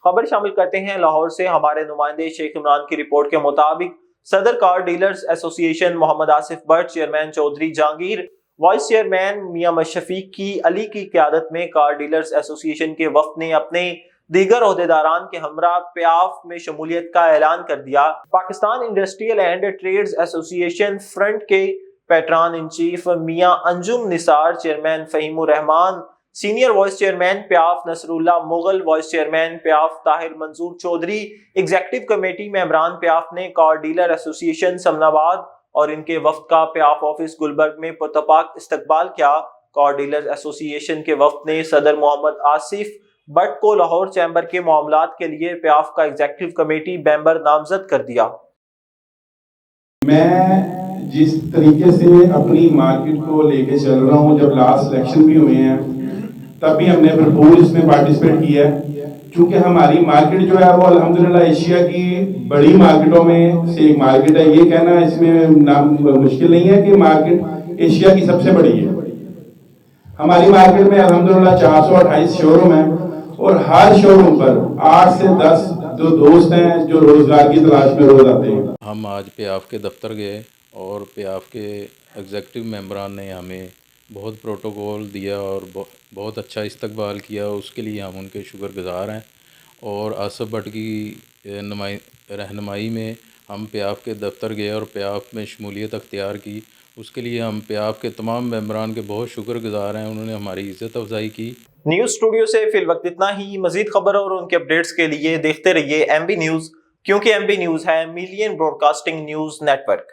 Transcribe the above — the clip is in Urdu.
خبر شامل کرتے ہیں لاہور سے۔ ہمارے نمائندے شیخ عمران کی رپورٹ کے مطابق صدر کار dealers association Muhammad Asif Butt, chairman Chaudhry Jahangir, vice chairman Mian Shafiq کی علی کی قیادت میں کار ڈیلرز ایسوسی ایشن کے وفد نے اپنے دیگر عہدیداران کے ہمراہ پیاف میں شمولیت کا اعلان کر دیا۔ پاکستان انڈسٹریل اینڈ ٹریڈز ایسوسی ایشن فرنٹ کے پیٹران ان چیف میاں انجم نثار، چیئرمین فہیم الرحمان، سینئر وائس چیئرمین پیاف نصر اللہ مغل، وائس چیئرمین پیاف طاہر منظور چودھری، ایگزیکٹو کمیٹی ممبران پیاف نے کار ڈیلر ایسوسی ایشن سمن آباد اور ان کے وفد کا پیاف آفس گلبرگ میں پرتپاک استقبال کیا۔ کار ڈیلر ایسوسی ایشن کے وفد نے صدر محمد آصف بٹ کو لاہور چیمبر کے معاملات کے لیے پیاف کا ایگزیکٹو کمیٹی ممبر نامزد کر دیا۔ میں جس طریقے سے اپنی مارکیٹ کو لے کے چل رہا ہوں، جب لاسٹ الیکشن بھی ہوئے ہیں تب بھی ہم نے بھرپور اس میں پارٹیسپیٹ کیا ہے، چونکہ ہماری مارکیٹ جو ہے وہ الحمدللہ ایشیا کی بڑی مارکیٹوں میں سے ایک مارکیٹ ہے۔ یہ کہنا اس میں مشکل نہیں ہے کہ مارکیٹ ایشیا کی سب سے بڑی ہے۔ ہماری مارکیٹ میں الحمدللہ 428 شو روم ہیں اور ہر شو روم پر 8 سے 10 جو دوست ہیں جو روزگار کی تلاش میں روز آتے ہیں۔ ہم آج پیاف کے دفتر گئے اور پیاف کے ایگزیکٹو ممبران نے ہمیں بہت پروٹوکول دیا اور بہت اچھا استقبال کیا، اس کے لیے ہم ان کے شکر گزار ہیں۔ اور آصف بٹ کی رہنمائی میں ہم پیاف کے دفتر گئے اور پیاف میں شمولیت اختیار کی، اس کے لیے ہم پیاف کے تمام ممبران کے بہت شکر گزار ہیں، انہوں نے ہماری عزت افزائی کی۔ نیوز اسٹوڈیو سے فی الوقت اتنا ہی۔ مزید خبر اور ان کے اپڈیٹس کے لیے دیکھتے رہیے ایم بی نیوز، کیونکہ ایم بی نیوز ہے million broadcasting news net work.